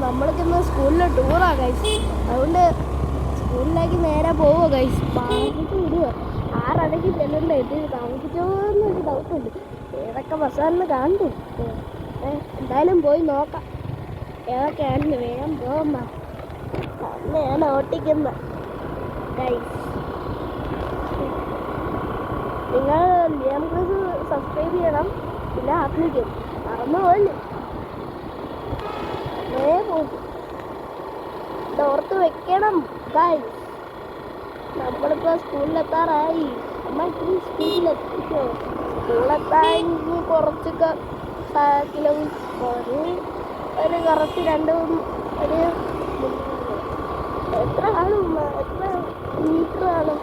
നമ്മൾക്ക് ഇന്ന് സ്കൂളിൽ ടൂറാണ് ഗൈസ്. അതുകൊണ്ട് സ്കൂളിലേക്ക് നേരെ പോവുക ഗൈസ്. പാർക്കിട്ട് വിടുക. 6:30 ചെല്ലുണ്ട്. ഇത് താമസിച്ചോന്നൊരു ഡൗട്ടുണ്ട്. ഏതൊക്കെ ബസ്സാണെന്ന് കാണണ്ടേ? എന്തായാലും പോയി നോക്കാം ഏതൊക്കെയാണെന്ന്. വേഗം പോകുന്ന ഞാൻ ഓട്ടിക്കുന്ന ഗൈസ്. നിങ്ങൾ ലിയം ക്രിസ് സബ്സ്ക്രൈബ് ചെയ്യണം. പിന്നെ ആത്മിക്കും മറന്നു പോയില്ലേ? ഓർത്ത് വെക്കണം ഗൈസ്. നമ്മളിപ്പോൾ സ്കൂളിലെത്താറായി. അമ്മ ഇത്തിരി സ്പീഡിലെത്തിക്കോ. സ്കൂളെത്താൻ കുറച്ചൊക്കെ ഒരു കറക്റ്റ് ഒരു എത്ര മീറ്റർ കാണും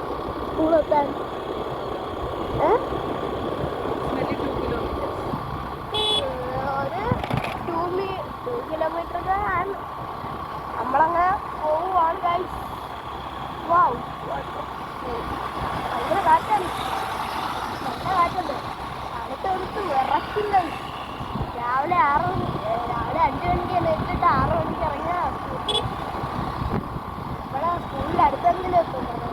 സ്കൂളെത്താൻ? 2 കിലോമീറ്റർ ആണ്. നമ്മളങ്ങനെ പോവുകയാണ് ഗൈസ്. വാവ്, ഭയങ്കര കാറ്റാണ്. നല്ല കാറ്റുണ്ട്. അടുത്തടുത്ത് വിറക്കില്ല. രാവിലെ 5 മണിക്ക് എണീറ്റിട്ട് 6 മണിക്ക് ഇറങ്ങിയ ഇവിടെ സ്കൂളിൻ്റെ അടുത്തെങ്കിലും എത്തുന്നത്.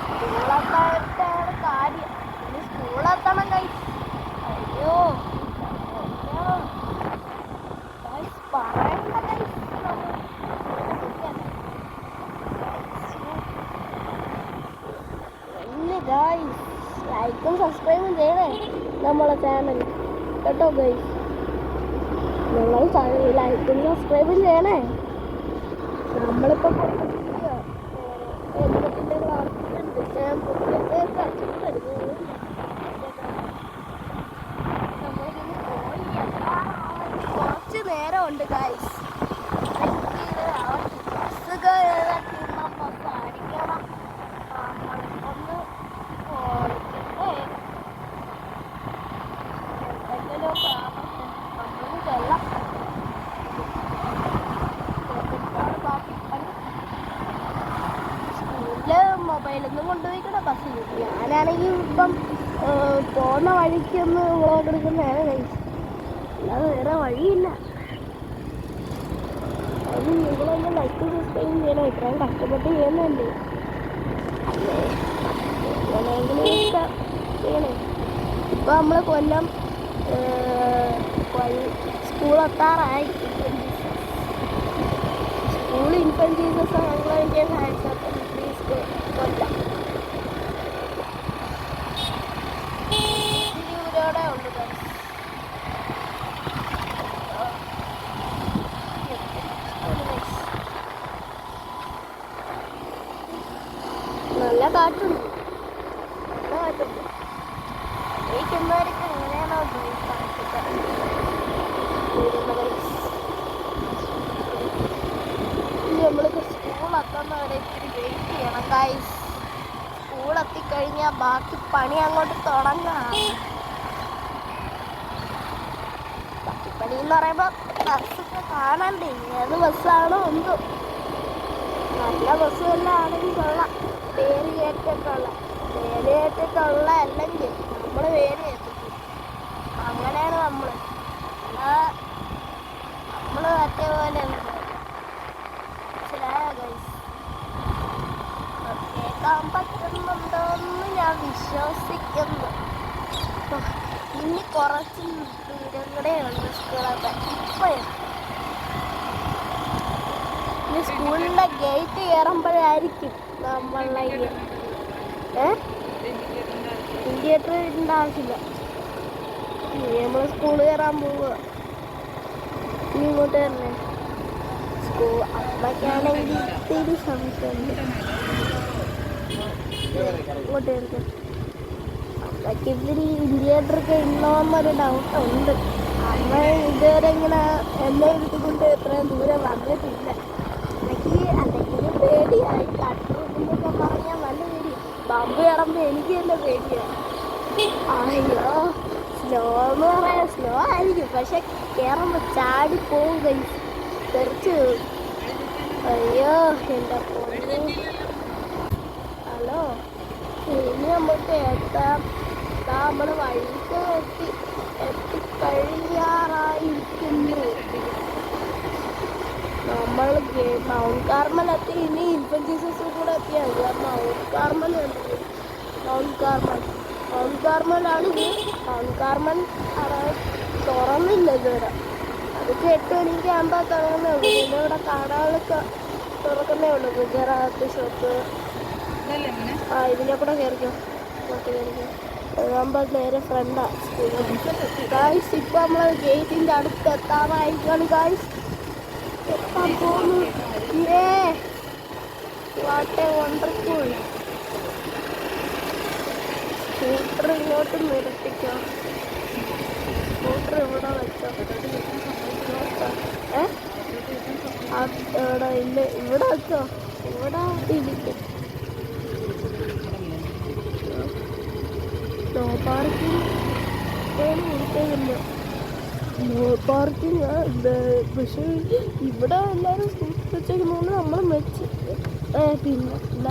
സ്കൂളെത്താനാണ് കാര്യം. ഇനി സ്കൂളെത്തണം ഗൈസ്. അയ്യോ പറയണ്ട ഗൈസ്. ഗൈസ് ലൈക്കും സബ്സ്ക്രൈബും ചെയ്യണേ നമ്മളെ ചാനൽ കേട്ടോ ഗൈസ്. നിങ്ങൾ ലൈക്കും സബ്സ്ക്രൈബും ചെയ്യണേ. നമ്മളിപ്പോൾ കുറച്ച് നേരമുണ്ട് ഗൈസ്. മൊബൈലൊന്നും കൊണ്ടുപോയിക്കണ ബസ്സിൽ. ഞാനാണെങ്കിൽ ഇപ്പം പോകുന്ന വഴിക്കൊന്ന് വ്ളോഗ് എടുക്കുന്നതാണ് ഗൈസ്. അല്ലാതെ വേറെ വഴിയില്ല. അത് നിങ്ങളൊന്ന് ലൈക്ക് സബ്സ്ക്രൈബ് ചെയ്യണം. ഇത്രയും കഷ്ടപ്പെട്ട് ചെയ്യുന്നുണ്ട്. എങ്ങനെയെങ്കിലും ചെയ്യണേ. ഇപ്പം നമ്മൾ കൊല്ലം സ്കൂളെത്താറായി. School infant Jesus Anglo Indian higher secondary school Kollam. ദൂരോടെ ഉണ്ട് ഗൈസ്. നല്ല കാറ്റുണ്ട്. ജയിക്കുന്നവർക്ക് എങ്ങനെയാണോ നമ്മൾക്ക് സ്കൂളെത്തുന്നവരെ ഇത്തിരി വെയിറ്റ് ചെയ്യണം ഗൈസ്. സ്കൂളെത്തിക്കഴിഞ്ഞാൽ ബാക്കി പണി അങ്ങോട്ട് തുടങ്ങാം. ബാക്കി പണി എന്ന് പറയുമ്പോൾ ബസ്സൊക്കെ കാണണ്ടേ? ഏത് ബസ്സാണോ എന്തോ. നല്ല ബസ്സെല്ലാം ആണെങ്കിൽ കൊള്ളാം. പേര് കേട്ടിട്ടുള്ള അല്ലെങ്കിൽ നമ്മൾ പേര് കേട്ടിട്ടില്ല. അങ്ങനെയാണ് നമ്മൾ മറ്റേ പോലെ കേൾക്കാൻ പറ്റുന്നുണ്ടോയെന്ന് ഞാൻ വിശ്വസിക്കുന്നു. ഇനി കുറച്ച് ദൂരം കൂടെയുണ്ട് സ്കൂളൊക്കെ. ഇനി സ്കൂളിൻ്റെ ഗേറ്റ് കയറുമ്പോഴായിരിക്കും നമ്മളെ ഇൻഡിക്കേറ്റർ ഇടേണ്ട ആവശ്യമില്ല. നമ്മൾ സ്കൂൾ കയറാൻ പോവുക. ഇനി ഇങ്ങോട്ട് തന്നെ സ്കൂൾ. അമ്മയ്ക്കാണെങ്കിൽ ഇത്തിരി സംശയമുണ്ട്. ഇങ്ങോട്ട് കയറിക്കാം. അമ്മയ്ക്ക് ഇത്തിരി ഇൻഡിക്കേറ്ററൊക്കെ ഇടണമെന്നൊരു ഡൗട്ടുണ്ട്. അമ്മ ഇതുവരെ ഇങ്ങനെ എന്നെ എടുത്തുകൊണ്ട് എത്രയും ദൂരം വന്നിട്ടില്ല. അല്ലെങ്കിൽ പേടിയായി. കട്ടറൊക്കെ പറഞ്ഞാൽ നല്ല പേടി. ബമ്പ് കയറുമ്പോൾ എനിക്ക് തന്നെ പേടിയാണ്. അയ്യോ, സ്ലോ എന്ന് പറയാൻ സ്ലോ ആയിരിക്കും, പക്ഷെ കയറുമ്പോൾ ചാടിപ്പോവും ഗൈസ്. തെറിച്ച് പോകും. അയ്യോ എൻ്റെ പൊന്നേ. ഹലോ, ഇനി നമുക്ക് എത്താം. നമ്മൾ വഴിക്ക് എത്തിക്കഴിയാറായിരിക്കുന്നു. നമ്മൾ മൗണ്ട് കാർമൽ എത്തി. ഇനി ഇൻഫന്റ് ജീസസ് കൂടെ എത്തിയാൽ മൗണ്ട് കാർമൽ മൗണ്ട് കാർമലാണെങ്കിൽ മൗണ്ട് കാർമൽ തുറന്നില്ല ഇതുവരെ. അതൊക്കെ 8 മണിക്ക് ആകുമ്പോൾ തുറന്നേ ഉള്ളൂ. പിന്നെ ഇവിടെ കടകളൊക്കെ തുറക്കുന്നേ ഉള്ളൂ. ഗുജറാത്ത് ഷോപ്പ് ഇതിൻ്റെ കൂടെ കയറിക്കോ. അതാകുമ്പോൾ നേരെ ഫ്രണ്ടാണ് സ്കൂളിൽ. ഗായ്സ് ഇപ്പം നമ്മൾ ഗേറ്റിൻ്റെ അടുത്ത് എത്താറായിരിക്കാണ്. ഗായ്സ് എത്താൻ പോകുന്നു. What A wonderful. സ്കൂട്ടർ ഇങ്ങോട്ട് നിർത്തിക്കോ. സ്കൂട്ടർ ഇവിടെ വെച്ചോ. ഇവിടെ ഇല്ല, ഇവിടെ വെച്ചോ. ഇവിടെ ഇരിക്കും. നോ പാർക്കിംഗ് കൊടുക്കുന്നില്ല. നോ പാർക്കിംഗ് പക്ഷേ ഇവിടെ എല്ലാവരും സ്കൂട്ടർ വെച്ചേക്കുന്നതുകൊണ്ട് നമ്മൾ വെച്ച് പിന്നെ ഇല്ല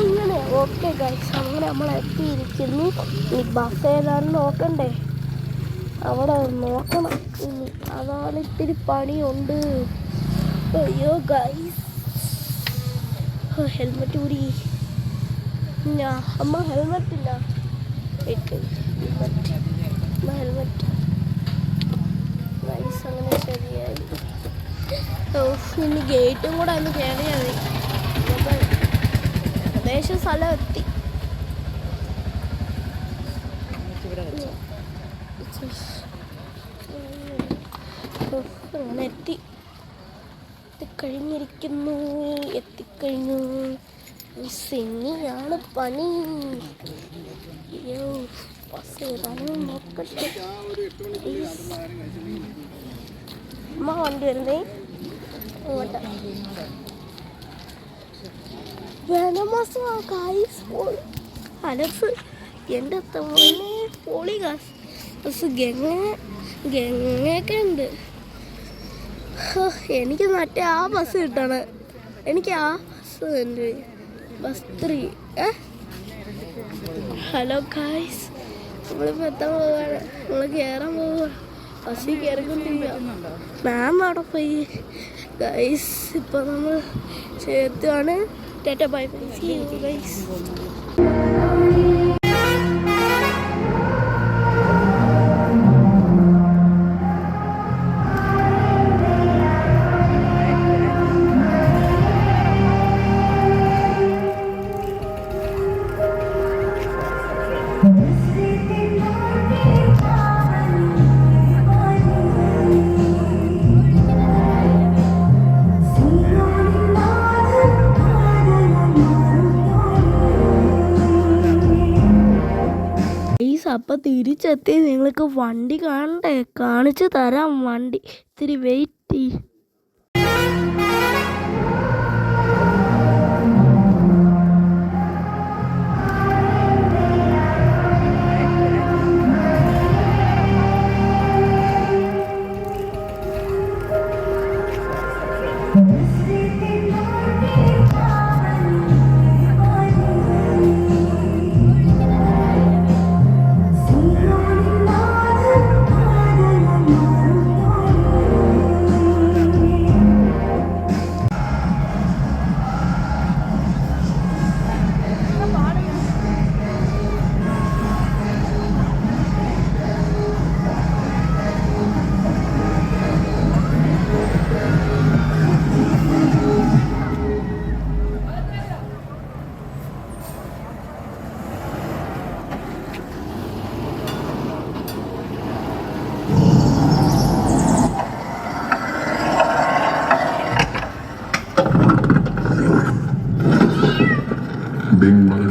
അങ്ങനെ. ഓക്കെ ഗൈസ്, അങ്ങനെ നമ്മൾ എത്തിയിരിക്കുന്നു. ഈ ബസ് ഏതാണ്ട് നോക്കണ്ടേ, അവിടെ നോക്കണം. ഇനി അതാണ് ഇത്തിരി പണിയുണ്ട്. അയ്യോ ഗൈസ്, ഹെൽമെറ്റ് കൂടി അമ്മ ഹെൽമെറ്റ് ഇല്ല. ഹെൽമെറ്റ് ഗൈസ് അങ്ങനെ ശരിയായി. ഇനി ഗേറ്റും കൂടെ ഒന്ന് കയറിയാൽ മതി. ഏകദേശം സ്ഥലം എത്തി. അങ്ങനെ എത്തിക്കഴിഞ്ഞിരിക്കുന്നു. എത്തിക്കഴിഞ്ഞു. സിനിയാണ് പണി. അയ്യോ ബസ് ഏതാനും നോക്കട്ടെ. അമ്മ വണ്ടി വരുന്നേ അങ്ങോട്ട്. വേനമാസം കായ്സ് പോളി അലസ് എൻ്റെ തവണ പോളി കാസ് ഗംഗയൊക്കെ ഉണ്ട്. എനിക്ക് മറ്റേ ആ ബസ് കിട്ടണം. എനിക്ക് ആ ബസ് ഉണ്ട്, ബസ് 3. ഹലോ ഗായ്സ്, നമ്മളിപ്പോൾ എത്താൻ പോവുകയാണ്. നമ്മൾ കയറാൻ പോവുക. ബസ്സിൽ കയറിക്കൊണ്ടിരിക്കുക. മാം അവിടെ പോയി ഗൈസ്. ഇപ്പോൾ നമ്മൾ ചേർത്തുവാണ്. Tata bye bye. See you guys. അപ്പം തിരിച്ചെത്തി. നിങ്ങൾക്ക് വണ്ടി കാണണ്ടേ? കാണിച്ചു തരാം വണ്ടി. ഇത്തിരി വെയിറ്റ് ചെയ്യ്.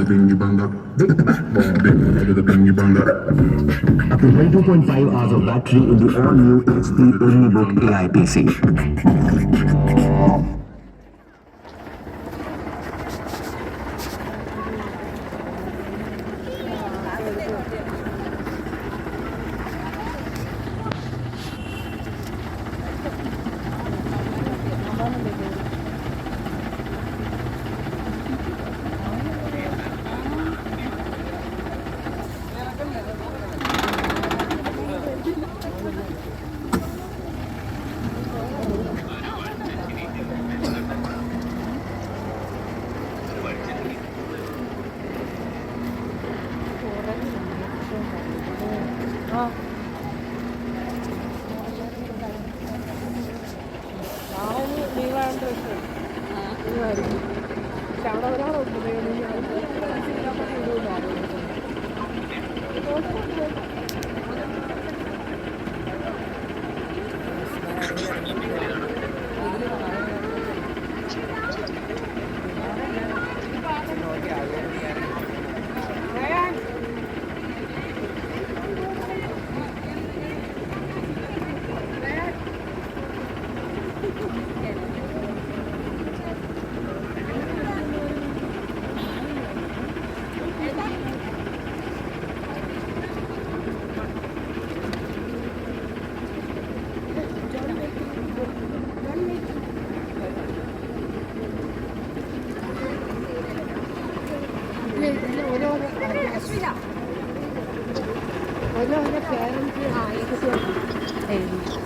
bingy banga, bingy banga. Up to 22.5 hours of battery in the all-new HP EliteBook AI PC. പക്ഷെ അവിടെ ഒരാളുണ്ട് ഓരോ പേരൻസ്